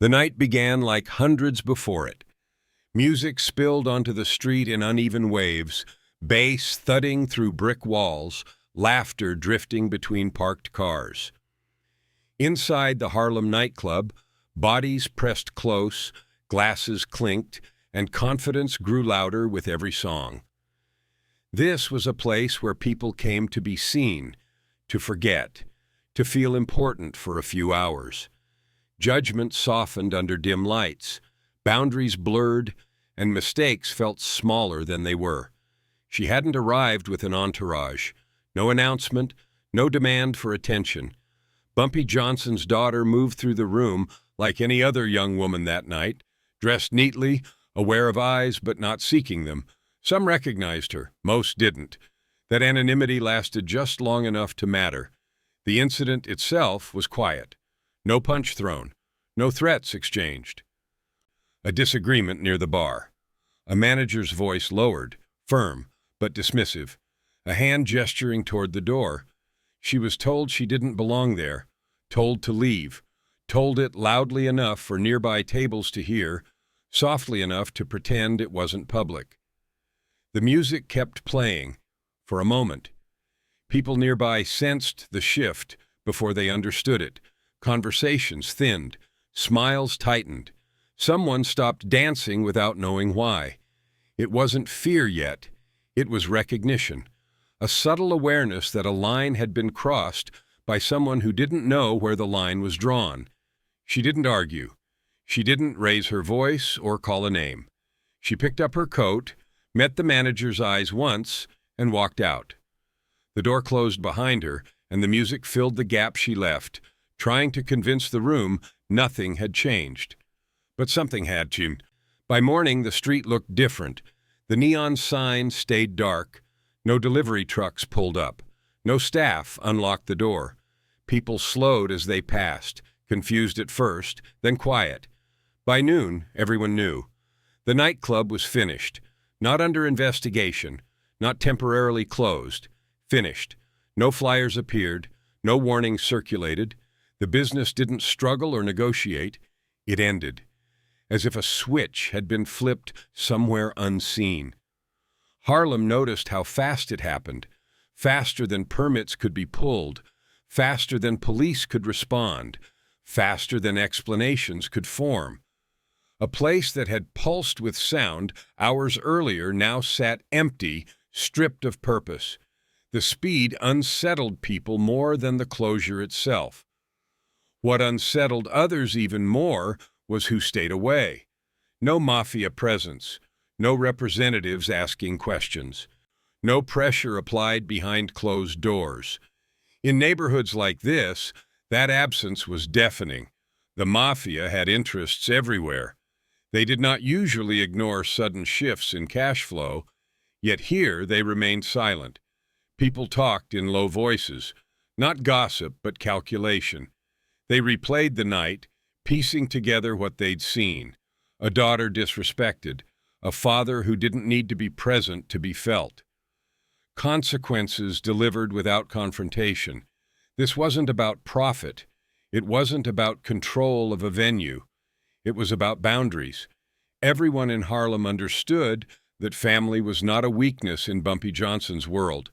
The night began like hundreds before it. Music spilled onto the street in uneven waves, bass thudding through brick walls, laughter drifting between parked cars. Inside the Harlem nightclub, bodies pressed close, glasses clinked, and confidence grew louder with every song. This was a place where people came to be seen, to forget, to feel important for a few hours. Judgment softened under dim lights, boundaries blurred, and mistakes felt smaller than they were. She hadn't arrived with an entourage, no announcement, no demand for attention. Bumpy Johnson's daughter moved through the room like any other young woman that night, dressed neatly, aware of eyes but not seeking them. Some recognized her, most didn't. That anonymity lasted just long enough to matter. The incident itself was quiet. No punch thrown, no threats exchanged. A disagreement near the bar. A manager's voice lowered, firm but dismissive, a hand gesturing toward the door. She was told she didn't belong there, told to leave, told it loudly enough for nearby tables to hear, softly enough to pretend it wasn't public. The music kept playing, for a moment. People nearby sensed the shift before they understood it. Conversations thinned, smiles tightened. Someone stopped dancing without knowing why. It wasn't fear yet, it was recognition. A subtle awareness that a line had been crossed by someone who didn't know where the line was drawn. She didn't argue. She didn't raise her voice or call a name. She picked up her coat, met the manager's eyes once, and walked out. The door closed behind her, and the music filled the gap she left, trying to convince the room nothing had changed. But something had to. By morning, the street looked different. The neon sign stayed dark. No delivery trucks pulled up. No staff unlocked the door. People slowed as they passed, confused at first, then quiet. By noon, everyone knew. The nightclub was finished, not under investigation, not temporarily closed. Finished. No flyers appeared, no warnings circulated. The business didn't struggle or negotiate. It ended, as if a switch had been flipped somewhere unseen. Harlem noticed how fast it happened, faster than permits could be pulled, faster than police could respond, faster than explanations could form. A place that had pulsed with sound hours earlier now sat empty, stripped of purpose. The speed unsettled people more than the closure itself. What unsettled others even more was who stayed away. No mafia presence, no representatives asking questions, no pressure applied behind closed doors. In neighborhoods like this, that absence was deafening. The mafia had interests everywhere. They did not usually ignore sudden shifts in cash flow, yet here they remained silent. People talked in low voices, not gossip but calculation. They replayed the night, piecing together what they'd seen. A daughter disrespected, a father who didn't need to be present to be felt. Consequences delivered without confrontation. This wasn't about profit. It wasn't about control of a venue. It was about boundaries. Everyone in Harlem understood that family was not a weakness in Bumpy Johnson's world.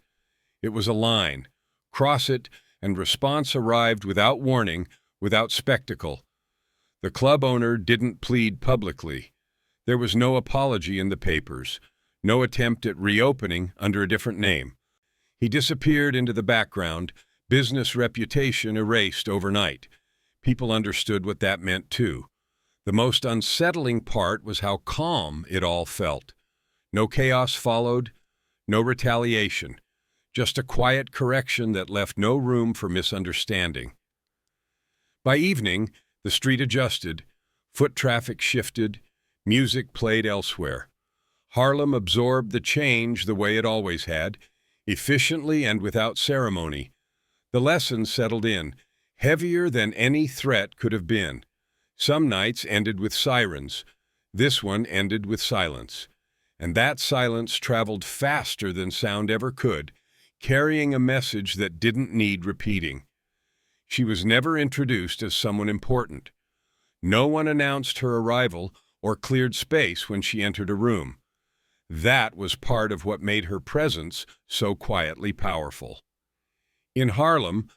It was a line. Cross it, and response arrived without warning, without spectacle. The club owner didn't plead publicly. There was no apology in the papers, no attempt at reopening under a different name. He disappeared into the background, business reputation erased overnight. People understood what that meant too. The most unsettling part was how calm it all felt. No chaos followed, no retaliation. Just a quiet correction that left no room for misunderstanding. By evening, the street adjusted, foot traffic shifted, music played elsewhere. Harlem absorbed the change the way it always had, efficiently and without ceremony. The lesson settled in, heavier than any threat could have been. Some nights ended with sirens. This one ended with silence. And that silence traveled faster than sound ever could, carrying a message that didn't need repeating. She was never introduced as someone important. No one announced her arrival or cleared space when she entered a room. That was part of what made her presence so quietly powerful. In Harlem,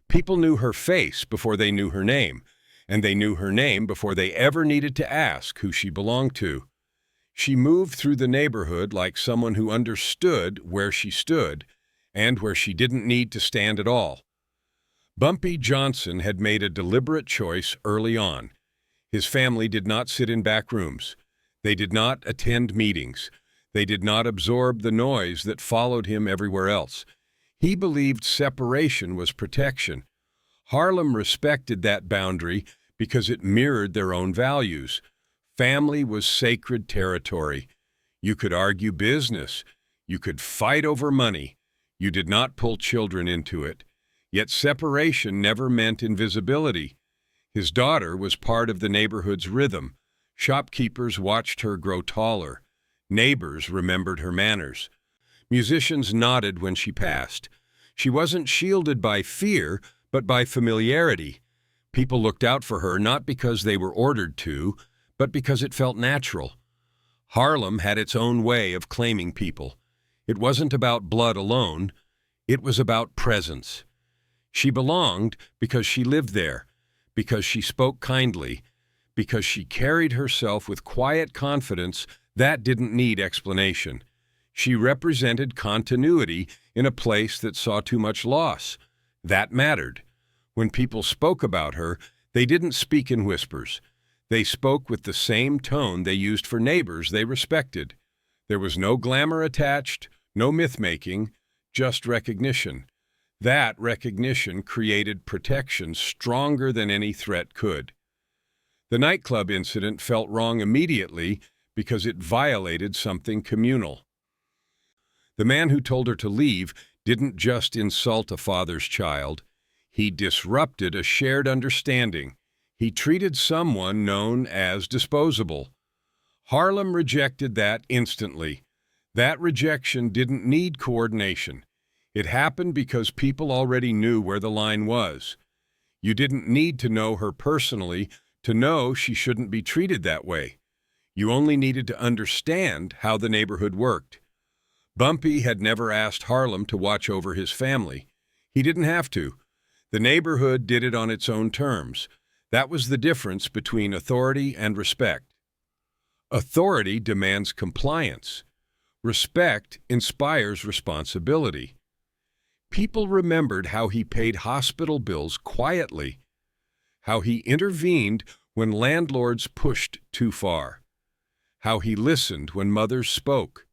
people knew her face before they knew her name, and they knew her name before they ever needed to ask who she belonged to. She moved through the neighborhood like someone who understood where she stood and where she didn't need to stand at all. Bumpy Johnson had made a deliberate choice early on. His family did not sit in back rooms. They did not attend meetings. They did not absorb the noise that followed him everywhere else. He believed separation was protection. Harlem respected that boundary because it mirrored their own values. Family was sacred territory. You could argue business. You could fight over money. You did not pull children into it. Yet separation never meant invisibility. His daughter was part of the neighborhood's rhythm. Shopkeepers watched her grow taller. Neighbors remembered her manners. Musicians nodded when she passed. She wasn't shielded by fear, but by familiarity. People looked out for her not because they were ordered to, but because it felt natural. Harlem had its own way of claiming people. It wasn't about blood alone. It was about presence. She belonged because she lived there, because she spoke kindly, because she carried herself with quiet confidence that didn't need explanation. She represented continuity in a place that saw too much loss. That mattered. When people spoke about her, they didn't speak in whispers. They spoke with the same tone they used for neighbors they respected. There was no glamour attached, no myth-making, just recognition. That recognition created protection stronger than any threat could. The nightclub incident felt wrong immediately because it violated something communal. The man who told her to leave didn't just insult a father's child. He disrupted a shared understanding. He treated someone known as disposable. Harlem rejected that instantly. That rejection didn't need coordination. It happened because people already knew where the line was. You didn't need to know her personally to know she shouldn't be treated that way. You only needed to understand how the neighborhood worked. Bumpy had never asked Harlem to watch over his family. He didn't have to. The neighborhood did it on its own terms. That was the difference between authority and respect. Authority demands compliance. Respect inspires responsibility. People remembered how he paid hospital bills quietly, how he intervened when landlords pushed too far, how he listened when mothers spoke.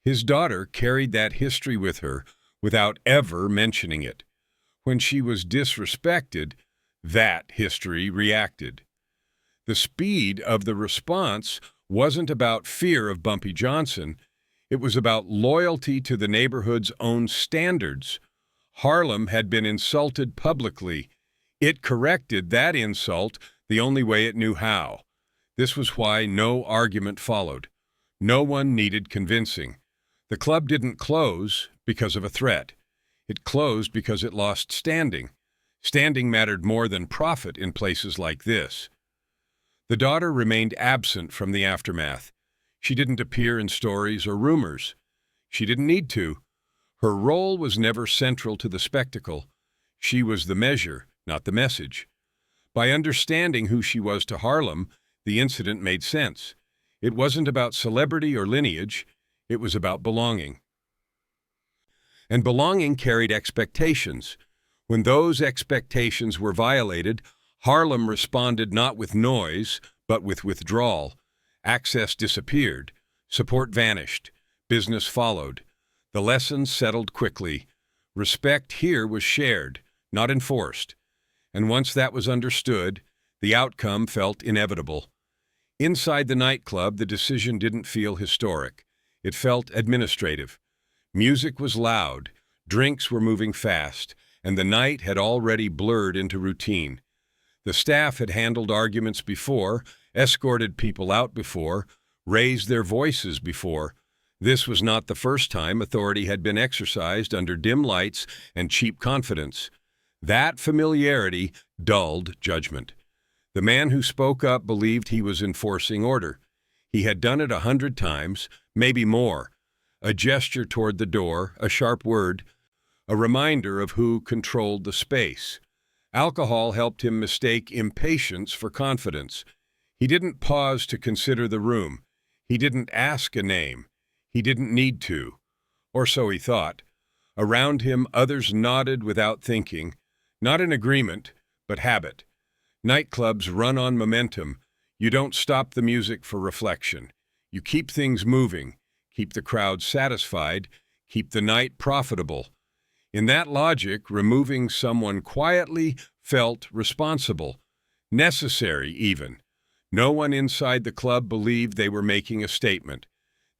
His daughter carried that history with her without ever mentioning it. When she was disrespected, that history reacted. The speed of the response wasn't about fear of Bumpy Johnson. It was about loyalty to the neighborhood's own standards. Harlem had been insulted publicly. It corrected that insult the only way it knew how. This was why no argument followed. No one needed convincing. The club didn't close because of a threat. It closed because it lost standing. Standing mattered more than profit in places like this. The daughter remained absent from the aftermath. She didn't appear in stories or rumors. She didn't need to. Her role was never central to the spectacle. She was the measure, not the message. By understanding who she was to Harlem, the incident made sense. It wasn't about celebrity or lineage. It was about belonging. And belonging carried expectations. When those expectations were violated, Harlem responded not with noise, but with withdrawal. Access disappeared. Support vanished. Business followed. The lessons settled quickly. Respect here was shared, not enforced. And once that was understood, the outcome felt inevitable. Inside the nightclub, the decision didn't feel historic. It felt administrative. Music was loud, drinks were moving fast, and the night had already blurred into routine. The staff had handled arguments before, escorted people out before, raised their voices before. This was not the first time authority had been exercised under dim lights and cheap confidence. That familiarity dulled judgment. The man who spoke up believed he was enforcing order. He had done it 100 times, maybe more. A gesture toward the door, a sharp word, a reminder of who controlled the space. Alcohol helped him mistake impatience for confidence. He didn't pause to consider the room. He didn't ask a name. He didn't need to. Or so he thought. Around him, others nodded without thinking, not in agreement, but habit. Nightclubs run on momentum. You don't stop the music for reflection. You keep things moving, keep the crowd satisfied, keep the night profitable. In that logic, removing someone quietly felt responsible, necessary even. No one inside the club believed they were making a statement.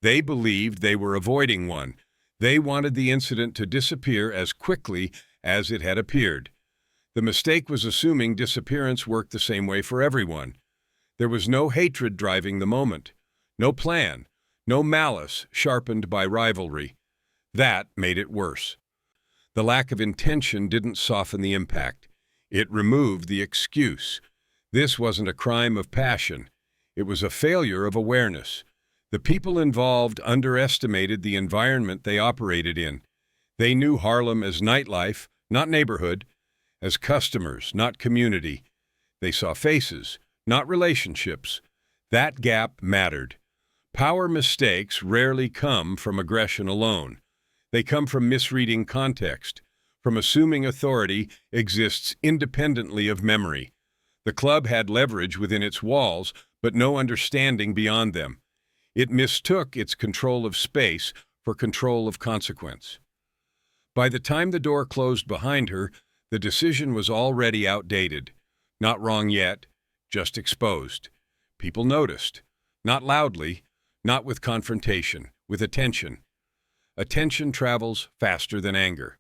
They believed they were avoiding one. They wanted the incident to disappear as quickly as it had appeared. The mistake was assuming disappearance worked the same way for everyone. There was no hatred driving the moment, no plan, no malice sharpened by rivalry. That made it worse. The lack of intention didn't soften the impact. It removed the excuse. This wasn't a crime of passion. It was a failure of awareness. The people involved underestimated the environment they operated in. They knew Harlem as nightlife, not neighborhood, as customers, not community. They saw faces, not relationships. That gap mattered. Power mistakes rarely come from aggression alone. They come from misreading context, from assuming authority exists independently of memory. The club had leverage within its walls, but no understanding beyond them. It mistook its control of space for control of consequence. By the time the door closed behind her, the decision was already outdated. Not wrong yet, just exposed. People noticed. Not loudly, not with confrontation, with attention. Attention travels faster than anger.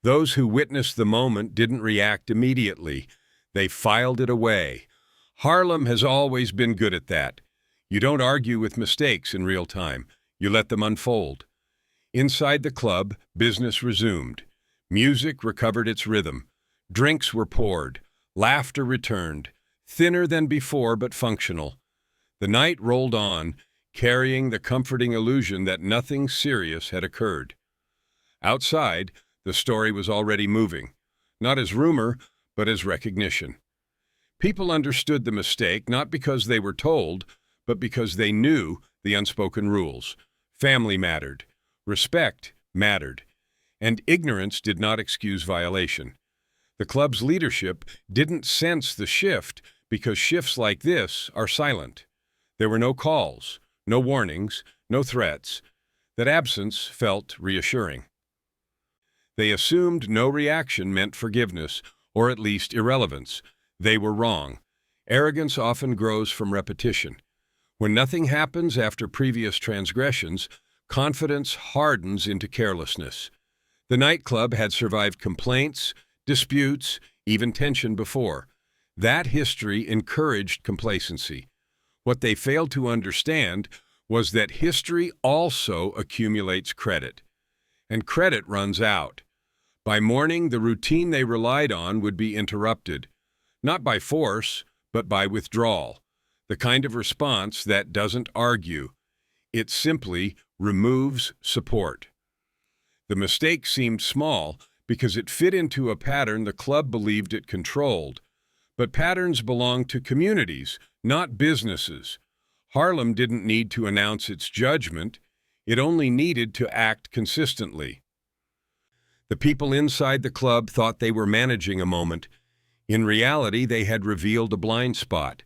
Those who witnessed the moment didn't react immediately. They filed it away. Harlem has always been good at that. You don't argue with mistakes in real time. You let them unfold. Inside the club, business resumed. Music recovered its rhythm. Drinks were poured. Laughter returned. Thinner than before, but functional. The night rolled on, carrying the comforting illusion that nothing serious had occurred. Outside, the story was already moving, not as rumor, but as recognition. People understood the mistake not because they were told, but because they knew the unspoken rules. Family mattered. Respect mattered. And ignorance did not excuse violation. The club's leadership didn't sense the shift because shifts like this are silent. There were no calls, no warnings, no threats. That absence felt reassuring. They assumed no reaction meant forgiveness, or at least irrelevance. They were wrong. Arrogance often grows from repetition. When nothing happens after previous transgressions, confidence hardens into carelessness. The nightclub had survived complaints, disputes, even tension before. That history encouraged complacency. What they failed to understand was that history also accumulates credit. And credit runs out. By morning, the routine they relied on would be interrupted. Not by force, but by withdrawal. The kind of response that doesn't argue. It simply removes support. The mistake seemed small because it fit into a pattern the club believed it controlled. But patterns belong to communities, not businesses. Harlem didn't need to announce its judgment. It only needed to act consistently. The people inside the club thought they were managing a moment. In reality, they had revealed a blind spot.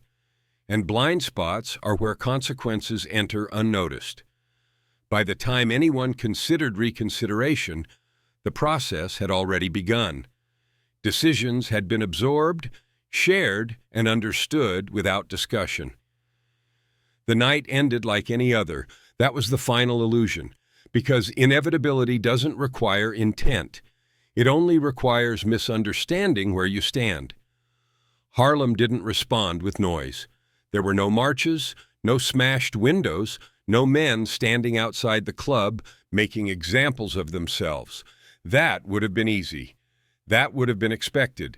And blind spots are where consequences enter unnoticed. By the time anyone considered reconsideration, the process had already begun. Decisions had been absorbed, shared, and understood without discussion. The night ended like any other. That was the final illusion, because inevitability doesn't require intent. It only requires misunderstanding where you stand. Harlem didn't respond with noise. There were no marches, no smashed windows, no men standing outside the club making examples of themselves. That would have been easy. That would have been expected.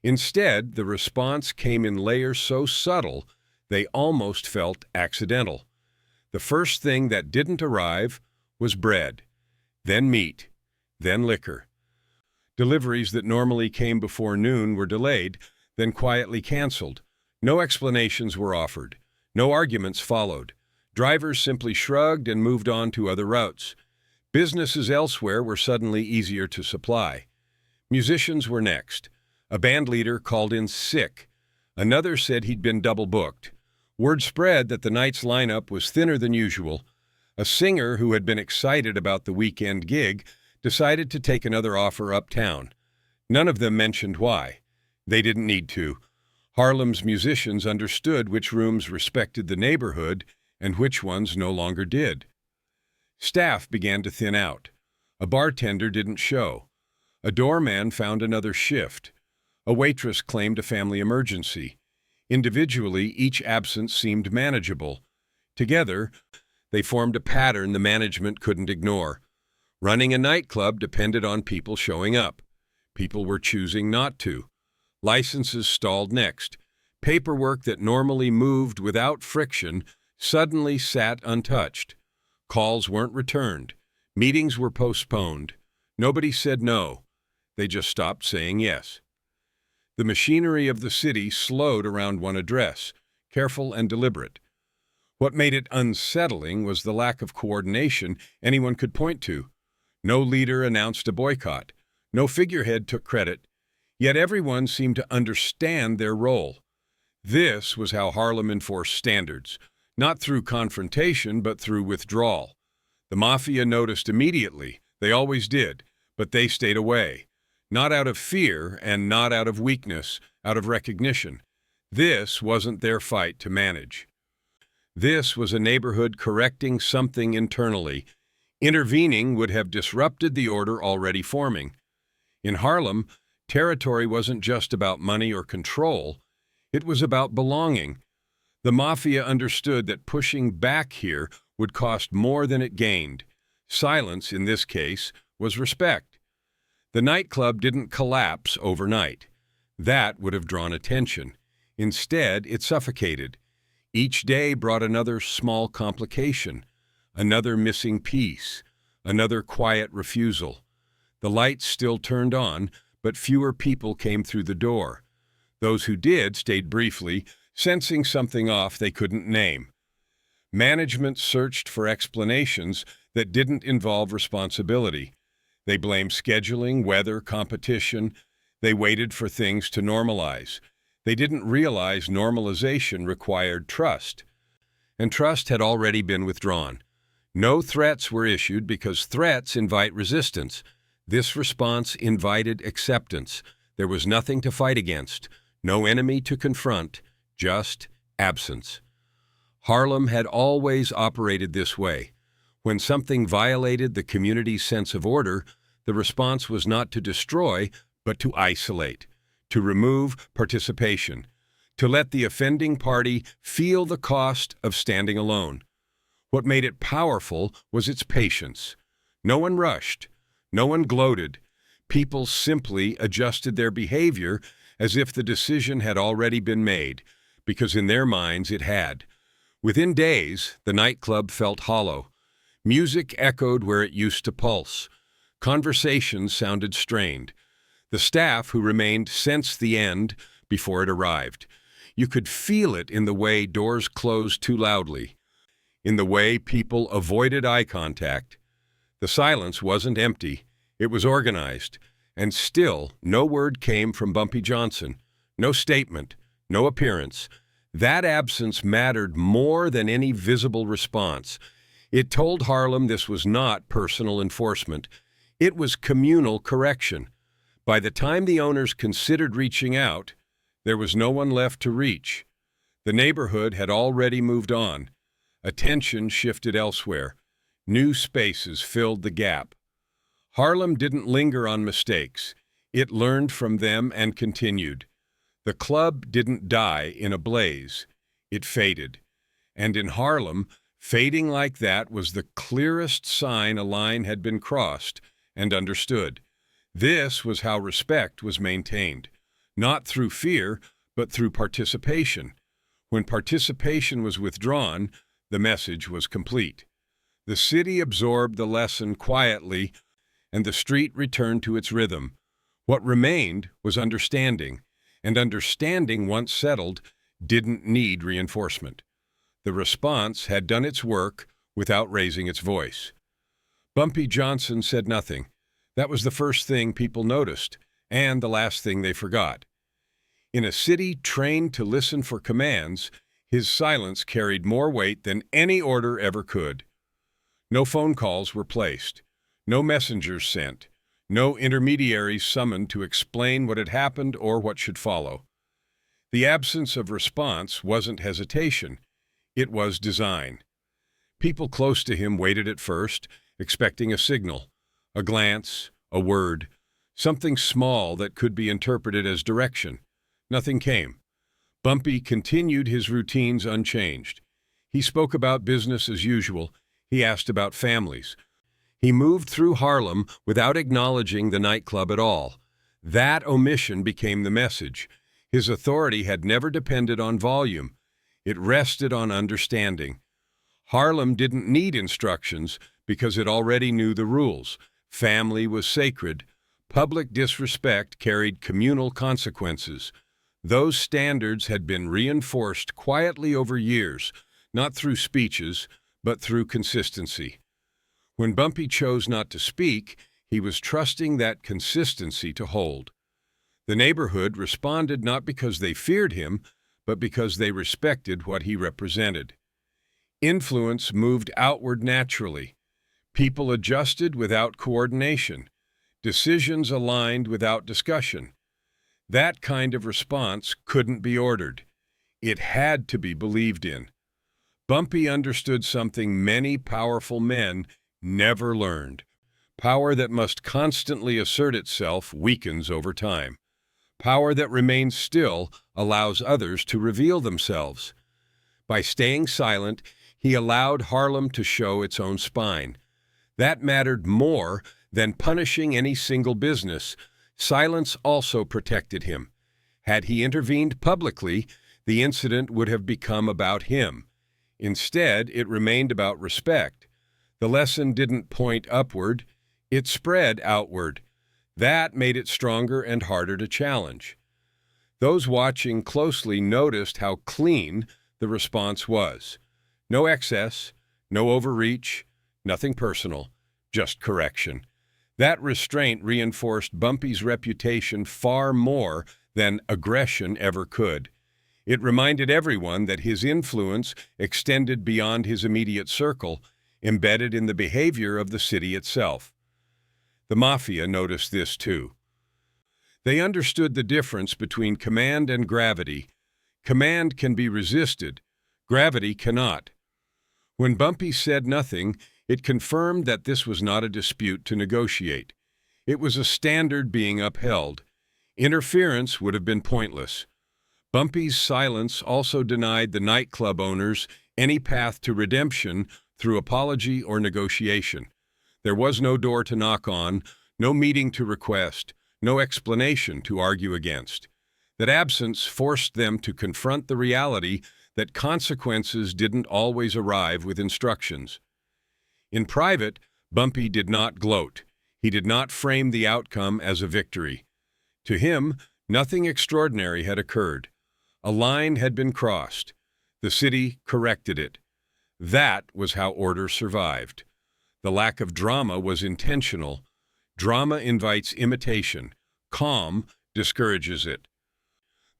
Instead, the response came in layers so subtle they almost felt accidental. The first thing that didn't arrive was bread, then meat, then liquor. Deliveries that normally came before noon were delayed, then quietly canceled. No explanations were offered. No arguments followed. Drivers simply shrugged and moved on to other routes. Businesses elsewhere were suddenly easier to supply. Musicians were next. A band leader called in sick. Another said he'd been double booked. Word spread that the night's lineup was thinner than usual. A singer who had been excited about the weekend gig decided to take another offer uptown. None of them mentioned why. They didn't need to. Harlem's musicians understood which rooms respected the neighborhood and which ones no longer did. Staff began to thin out. A bartender didn't show. A doorman found another shift. A waitress claimed a family emergency. Individually, each absence seemed manageable. Together, they formed a pattern the management couldn't ignore. Running a nightclub depended on people showing up. People were choosing not to. Licenses stalled next. Paperwork that normally moved without friction suddenly sat untouched. Calls weren't returned. Meetings were postponed. Nobody said no. They just stopped saying yes. The machinery of the city slowed around one address, careful and deliberate. What made it unsettling was the lack of coordination anyone could point to. No leader announced a boycott. No figurehead took credit. Yet everyone seemed to understand their role. This was how Harlem enforced standards, not through confrontation, but through withdrawal. The mafia noticed immediately. They always did, but they stayed away. Not out of fear and not out of weakness, out of recognition. This wasn't their fight to manage. This was a neighborhood correcting something internally. Intervening would have disrupted the order already forming. In Harlem, territory wasn't just about money or control. It was about belonging. The mafia understood that pushing back here would cost more than it gained. Silence, in this case, was respect. The nightclub didn't collapse overnight. That would have drawn attention. Instead, it suffocated. Each day brought another small complication, another missing piece, another quiet refusal. The lights still turned on, but fewer people came through the door. Those who did stayed briefly, sensing something off they couldn't name. Management searched for explanations that didn't involve responsibility. They blamed scheduling, weather, competition. They waited for things to normalize. They didn't realize normalization required trust. And trust had already been withdrawn. No threats were issued because threats invite resistance. This response invited acceptance. There was nothing to fight against, no enemy to confront, just absence. Harlem had always operated this way. When something violated the community's sense of order, the response was not to destroy, but to isolate, to remove participation, to let the offending party feel the cost of standing alone. What made it powerful was its patience. No one rushed. No one gloated. People simply adjusted their behavior as if the decision had already been made, because in their minds it had. Within days, the nightclub felt hollow. Music echoed where it used to pulse. Conversations sounded strained. The staff who remained sensed the end before it arrived. You could feel it in the way doors closed too loudly, in the way people avoided eye contact. The silence wasn't empty. It was organized. And still, no word came from BumpyJohnson. No statement, no appearance. That absence mattered more than any visible response. It told Harlem this was not personal enforcement. It was communal correction. By the time the owners considered reaching out, there was no one left to reach. The neighborhood had already moved on. Attention shifted elsewhere. New spaces filled the gap. Harlem didn't linger on mistakes. It learned from them and continued. The club didn't die in a blaze. It faded. And in Harlem, fading like that was the clearest sign a line had been crossed and understood. This was how respect was maintained. not through fear, but through participation. When participation was withdrawn, the message was complete. The city absorbed the lesson quietly, and the street returned to its rhythm. What remained was understanding, and understanding, once settled, didn't need reinforcement. The response had done its work without raising its voice. BumpyJohnson said nothing. That was the first thing people noticed, and the last thing they forgot. In a city trained to listen for commands, his silence carried more weight than any order ever could. No phone calls were placed, no messengers sent, no intermediaries summoned to explain what had happened or what should follow. The absence of response wasn't hesitation, it was design. People close to him waited at first, expecting a signal, a glance, a word, something small that could be interpreted as direction. Nothing came. Bumpy continued his routines unchanged. He spoke about business as usual. He asked about families. He moved through Harlem without acknowledging the nightclub at all. That omission became the message. His authority had never depended on volume. It rested on understanding. Harlem didn't need instructions because it already knew the rules. Family was sacred. Public disrespect carried communal consequences. Those standards had been reinforced quietly over years, not through speeches, but through consistency. When Bumpy chose not to speak, he was trusting that consistency to hold. The neighborhood responded not because they feared him, but because they respected what he represented. Influence moved outward naturally. People adjusted without coordination. Decisions aligned without discussion. That kind of response couldn't be ordered. It had to be believed in. Bumpy understood something many powerful men never learned. Power that must constantly assert itself weakens over time. Power that remains still allows others to reveal themselves. By staying silent, he allowed Harlem to show its own spine. That mattered more than punishing any single business. Silence also protected him. Had he intervened publicly, the incident would have become about him. Instead, it remained about respect. The lesson didn't point upward, it spread outward. That made it stronger and harder to challenge. Those watching closely noticed how clean the response was. No excess, no overreach, nothing personal, just correction. That restraint reinforced Bumpy's reputation far more than aggression ever could. It reminded everyone that his influence extended beyond his immediate circle, embedded in the behavior of the city itself. The mafia noticed this too. They understood the difference between command and gravity. Command can be resisted, gravity cannot. When Bumpy said nothing, it confirmed that this was not a dispute to negotiate. It was a standard being upheld. Interference would have been pointless. Bumpy's silence also denied the nightclub owners any path to redemption through apology or negotiation. There was no door to knock on, no meeting to request, no explanation to argue against. That absence forced them to confront the reality that consequences didn't always arrive with instructions. In private, Bumpy did not gloat. He did not frame the outcome as a victory. To him, nothing extraordinary had occurred. A line had been crossed. The city corrected it. That was how order survived. The lack of drama was intentional. Drama invites imitation. Calm discourages it.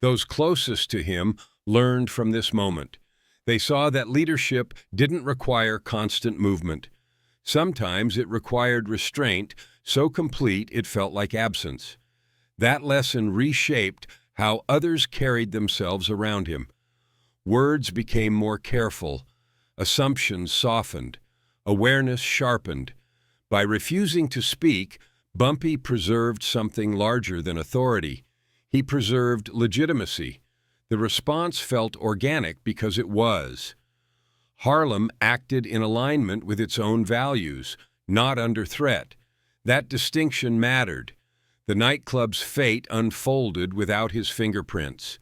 Those closest to him learned from this moment. They saw that leadership didn't require constant movement. Sometimes it required restraint so complete it felt like absence. That lesson reshaped how others carried themselves around him. Words became more careful. Assumptions softened. Awareness sharpened. By refusing to speak, Bumpy preserved something larger than authority. He preserved legitimacy. The response felt organic because it was. Harlem acted in alignment with its own values, not under threat. That distinction mattered. The nightclub's fate unfolded without his fingerprints.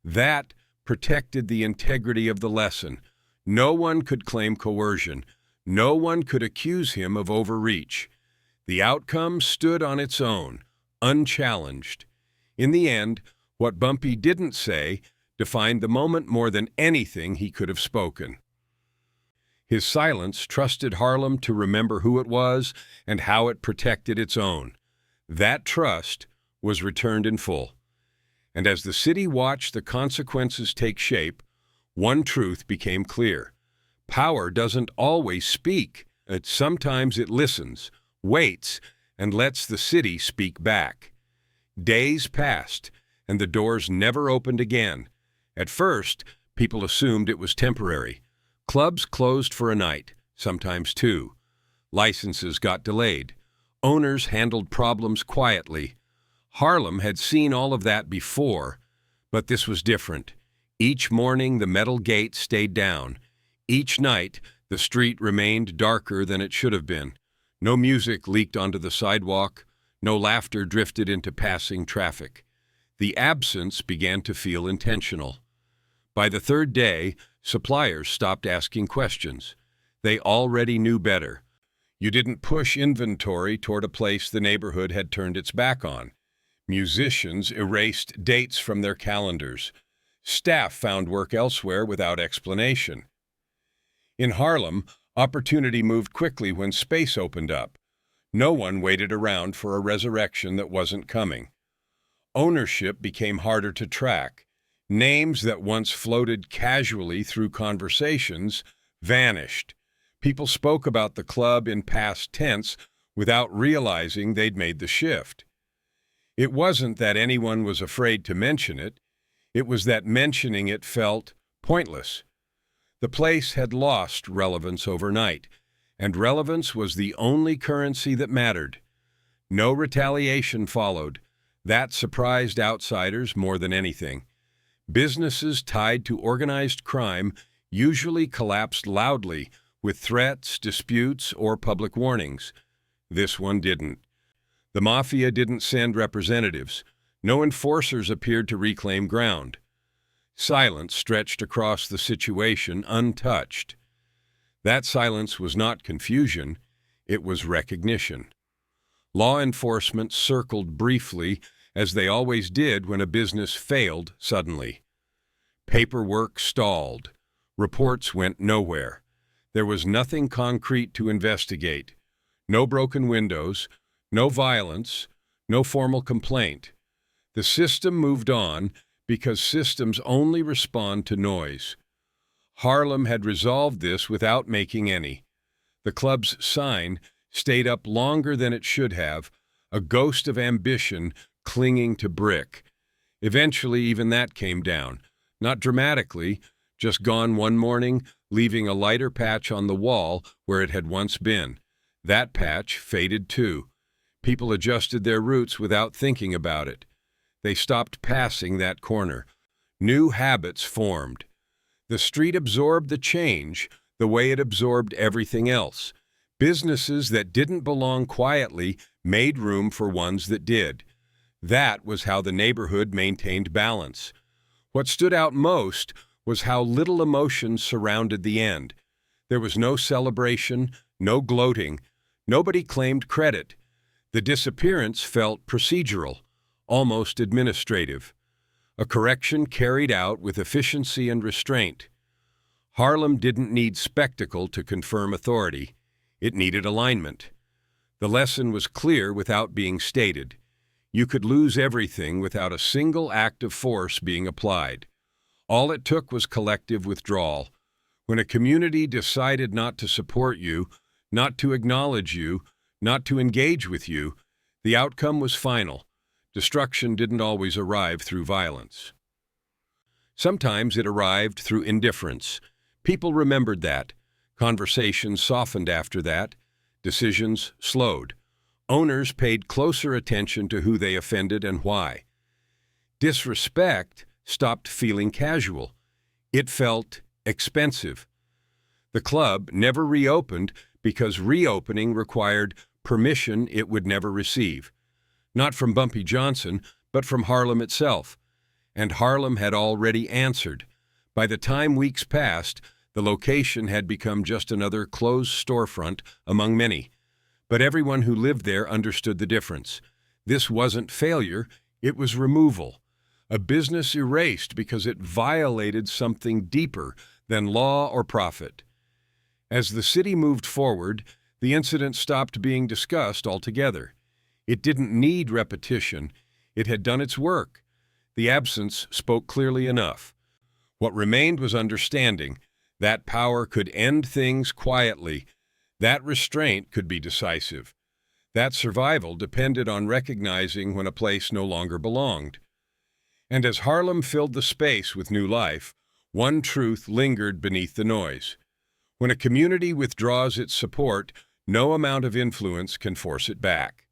That protected the integrity of the lesson. No one could claim coercion. No one could accuse him of overreach. The outcome stood on its own, unchallenged. In the end, what Bumpy didn't say defined the moment more than anything he could have spoken. His silence trusted Harlem to remember who it was and how it protected its own. That trust was returned in full. And as the city watched the consequences take shape, one truth became clear. Power doesn't always speak. Sometimes it listens, waits, and lets the city speak back. Days passed, and the doors never opened again. At first, people assumed it was temporary. Clubs closed for a night, sometimes two. Licenses got delayed. Owners handled problems quietly. Harlem had seen all of that before, but this was different. Each morning, the metal gate stayed down. Each night, the street remained darker than it should have been. No music leaked onto the sidewalk. No laughter drifted into passing traffic. The absence began to feel intentional. By the third day, suppliers stopped asking questions. They already knew better. You didn't push inventory toward a place the neighborhood had turned its back on. Musicians erased dates from their calendars. Staff found work elsewhere without explanation. In Harlem, opportunity moved quickly when space opened up. No one waited around for a resurrection that wasn't coming. Ownership became harder to track. Names that once floated casually through conversations vanished. People spoke about the club in past tense without realizing they'd made the shift. It wasn't that anyone was afraid to mention it. It was that mentioning it felt pointless. The place had lost relevance overnight, and relevance was the only currency that mattered. No retaliation followed. That surprised outsiders more than anything. Businesses tied to organized crime usually collapsed loudly with threats, disputes, or public warnings. This one didn't. The mafia didn't send representatives. No enforcers appeared to reclaim ground. Silence stretched across the situation untouched. That silence was not confusion, it was recognition. Law enforcement circled briefly, as they always did when a business failed suddenly. Paperwork stalled. Reports went nowhere. There was nothing concrete to investigate. No broken windows, no violence, no formal complaint. The system moved on because systems only respond to noise. Harlem had resolved this without making any. The club's sign stayed up longer than it should have, a ghost of ambition clinging to brick. Eventually, even that came down. Not dramatically, just gone one morning, leaving a lighter patch on the wall where it had once been. That patch faded too. People adjusted their routes without thinking about it. They stopped passing that corner. New habits formed. The street absorbed the change the way it absorbed everything else. Businesses that didn't belong quietly made room for ones that did. That was how the neighborhood maintained balance. What stood out most was how little emotion surrounded the end. There was no celebration, no gloating. Nobody claimed credit. The disappearance felt procedural, almost administrative. A correction carried out with efficiency and restraint. Harlem didn't need spectacle to confirm authority. It needed alignment. The lesson was clear without being stated. You could lose everything without a single act of force being applied. All it took was collective withdrawal. When a community decided not to support you, not to acknowledge you, not to engage with you, the outcome was final. Destruction didn't always arrive through violence. Sometimes it arrived through indifference. People remembered that. Conversations softened after that. Decisions slowed. Owners paid closer attention to who they offended and why. Disrespect stopped feeling casual. It felt expensive. The club never reopened because reopening required permission it would never receive. Not from Bumpy Johnson, but from Harlem itself. And Harlem had already answered. By the time weeks passed, the location had become just another closed storefront among many. But everyone who lived there understood the difference. This wasn't failure, it was removal. A business erased because it violated something deeper than law or profit. As the city moved forward, the incident stopped being discussed altogether. It didn't need repetition. It had done its work. The absence spoke clearly enough. What remained was understanding. That power could end things quietly. That restraint could be decisive. That survival depended on recognizing when a place no longer belonged. And as Harlem filled the space with new life, one truth lingered beneath the noise. When a community withdraws its support, no amount of influence can force it back.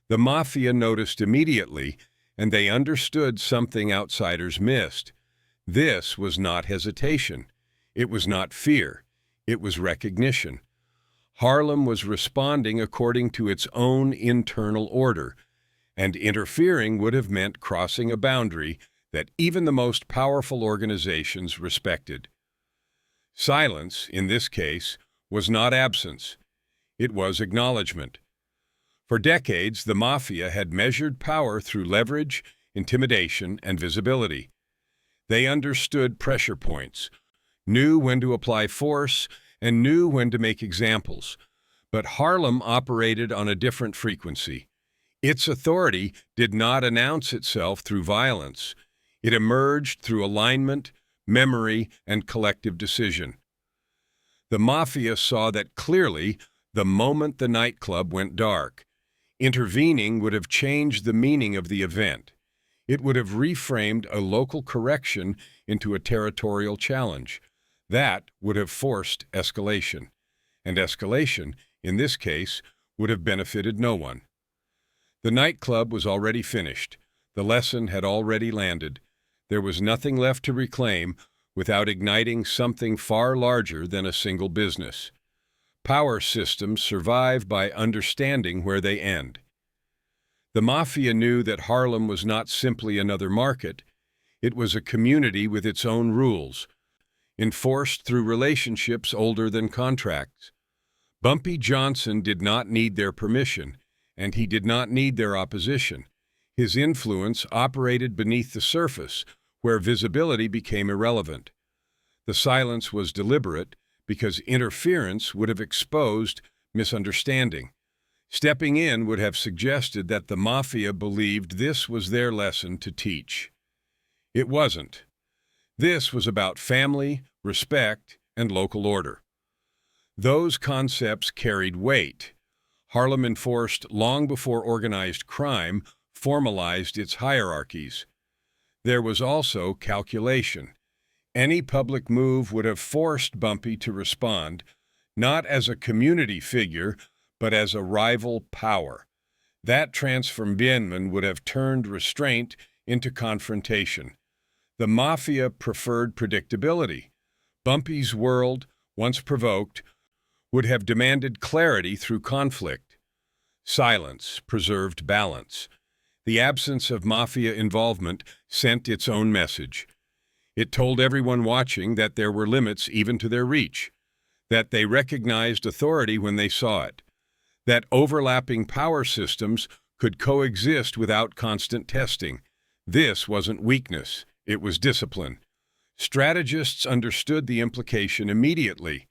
The mafia noticed immediately, and they understood something outsiders missed. This was not hesitation. It was not fear. It was recognition. Harlem was responding according to its own internal order, and interfering would have meant crossing a boundary that even the most powerful organizations respected. Silence, in this case, was not absence. It was acknowledgement. For decades, the mafia had measured power through leverage, intimidation, and visibility. They understood pressure points, knew when to apply force, and knew when to make examples. But Harlem operated on a different frequency. Its authority did not announce itself through violence. It emerged through alignment, memory, and collective decision. The mafia saw that clearly the moment the nightclub went dark. Intervening would have changed the meaning of the event. It would have reframed a local correction into a territorial challenge. That would have forced escalation. And escalation, in this case, would have benefited no one. The nightclub was already finished. The lesson had already landed. There was nothing left to reclaim without igniting something far larger than a single business. Power systems survive by understanding where they end. The mafia knew that Harlem was not simply another market. It was a community with its own rules, enforced through relationships older than contracts. Bumpy Johnson did not need their permission, and he did not need their opposition. His influence operated beneath the surface, where visibility became irrelevant. The silence was deliberate, because interference would have exposed misunderstanding. Stepping in would have suggested that the mafia believed this was their lesson to teach. It wasn't. This was about family, respect, and local order. Those concepts carried weight. Harlem enforced long before organized crime formalized its hierarchies. There was also calculation. Any public move would have forced Bumpy to respond, not as a community figure, but as a rival power. That transformation would have turned restraint into confrontation. The mafia preferred predictability. Bumpy's world, once provoked, would have demanded clarity through conflict. Silence preserved balance. The absence of mafia involvement sent its own message. It told everyone watching that there were limits even to their reach, that they recognized authority when they saw it, that overlapping power systems could coexist without constant testing. This wasn't weakness, it was discipline. Strategists understood the implication immediately.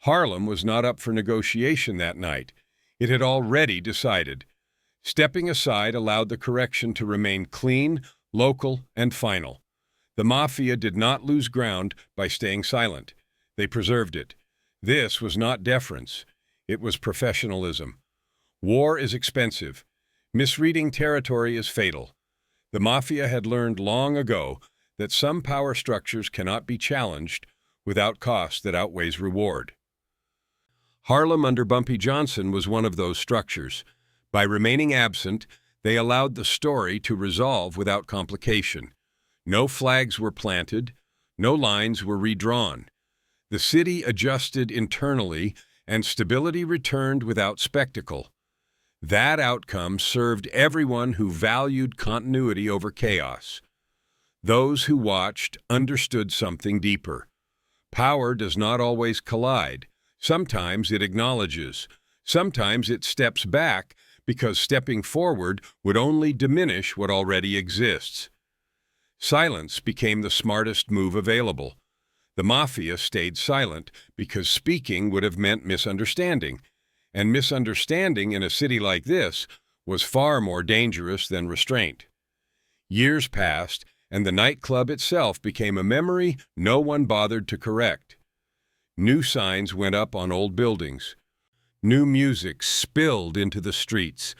Harlem was not up for negotiation that night. It had already decided. Stepping aside allowed the correction to remain clean, local, and final. The mafia did not lose ground by staying silent. They preserved it. This was not deference. It was professionalism. War is expensive. Misreading territory is fatal. The mafia had learned long ago that some power structures cannot be challenged without cost that outweighs reward. Harlem under Bumpy Johnson was one of those structures. By remaining absent, they allowed the story to resolve without complication. No flags were planted, no lines were redrawn. The city adjusted internally, and stability returned without spectacle. That outcome served everyone who valued continuity over chaos. Those who watched understood something deeper. Power does not always collide. Sometimes it acknowledges. Sometimes it steps back because stepping forward would only diminish what already exists. Silence became the smartest move available. The mafia stayed silent because speaking would have meant misunderstanding, and misunderstanding in a city like this was far more dangerous than restraint. Years passed, and the nightclub itself became a memory no one bothered to correct. New signs went up on old buildings. New music spilled into the streets.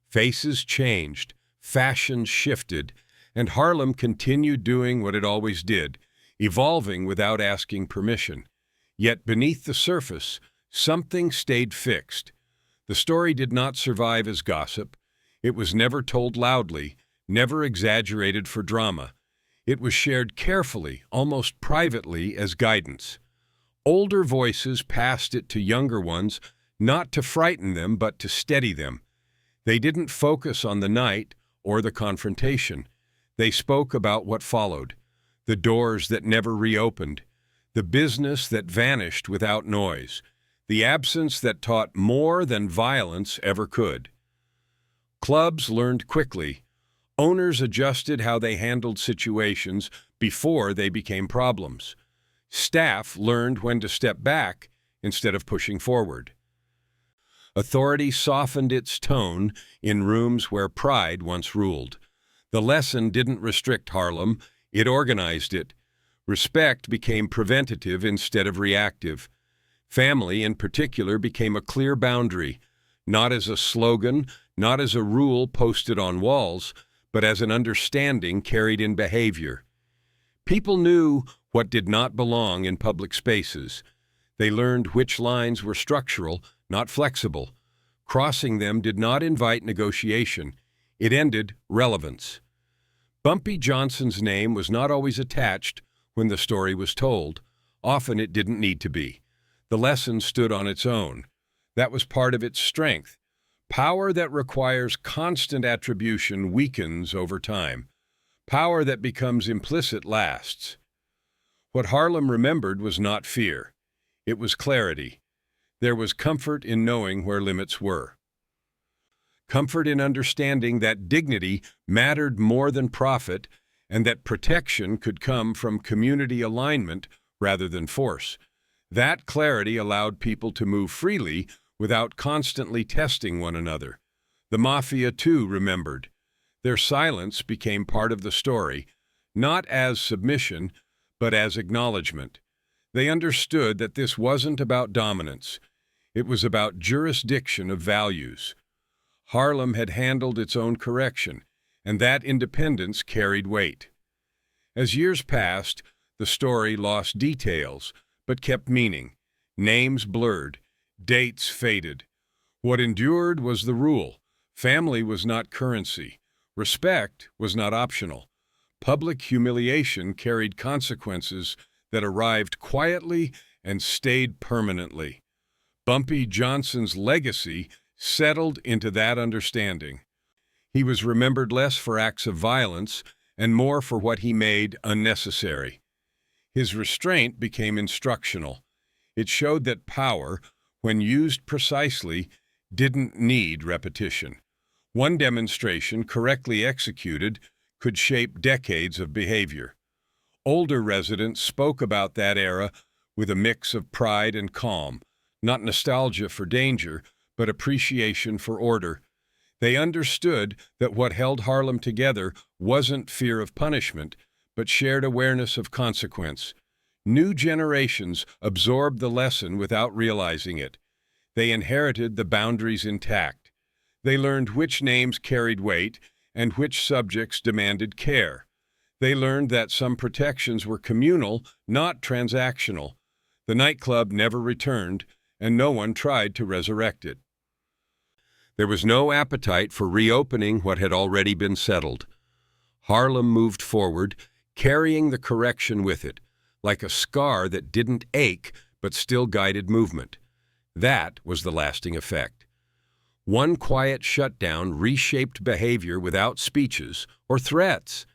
Faces changed, fashions shifted, and Harlem continued doing what it always did, evolving without asking permission. Yet beneath the surface, something stayed fixed. The story did not survive as gossip. It was never told loudly, never exaggerated for drama. It was shared carefully, almost privately, as guidance. Older voices passed it to younger ones, not to frighten them, but to steady them. They didn't focus on the night or the confrontation. They spoke about what followed, the doors that never reopened, the business that vanished without noise, the absence that taught more than violence ever could. Clubs learned quickly. Owners adjusted how they handled situations before they became problems. Staff learned when to step back instead of pushing forward. Authority softened its tone in rooms where pride once ruled. The lesson didn't restrict Harlem, it organized it. Respect became preventative instead of reactive. Family, in particular, became a clear boundary, not as a slogan, not as a rule posted on walls, but as an understanding carried in behavior. People knew what did not belong in public spaces. They learned which lines were structural, not flexible. Crossing them did not invite negotiation. It ended relevance. Bumpy Johnson's name was not always attached when the story was told. Often it didn't need to be. The lesson stood on its own. That was part of its strength. Power that requires constant attribution weakens over time. Power that becomes implicit lasts. What Harlem remembered was not fear. It was clarity. There was comfort in knowing where limits were. Comfort in understanding that dignity mattered more than profit and that protection could come from community alignment rather than force. That clarity allowed people to move freely without constantly testing one another. The mafia, too, remembered. Their silence became part of the story, not as submission, but as acknowledgement. They understood that this wasn't about dominance. It was about jurisdiction of values. Harlem had handled its own correction, and that independence carried weight. As years passed, the story lost details, but kept meaning. Names blurred, dates faded. What endured was the rule. Family was not currency. Respect was not optional. Public humiliation carried consequences that arrived quietly and stayed permanently. Bumpy Johnson's legacy settled into that understanding. He was remembered less for acts of violence and more for what he made unnecessary. His restraint became instructional. It showed that power, when used precisely, didn't need repetition. One demonstration, correctly executed, could shape decades of behavior. Older residents spoke about that era with a mix of pride and calm, not nostalgia for danger, but appreciation for order. They understood that what held Harlem together wasn't fear of punishment, but shared awareness of consequence. New generations absorbed the lesson without realizing it. They inherited the boundaries intact. They learned which names carried weight and which subjects demanded care. They learned that some protections were communal, not transactional. The nightclub never returned, and no one tried to resurrect it. There was no appetite for reopening what had already been settled. Harlem moved forward, carrying the correction with it, like a scar that didn't ache but still guided movement. That was the lasting effect. One quiet shutdown reshaped behavior without speeches or threats.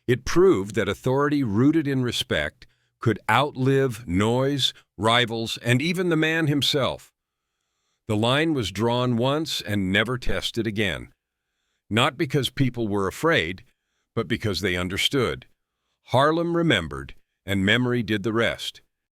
It proved that authority rooted in respect could outlive noise, rivals, and even the man himself. The line was drawn once and never tested again. Not because people were afraid, but because they understood. Harlem remembered, and memory did the rest.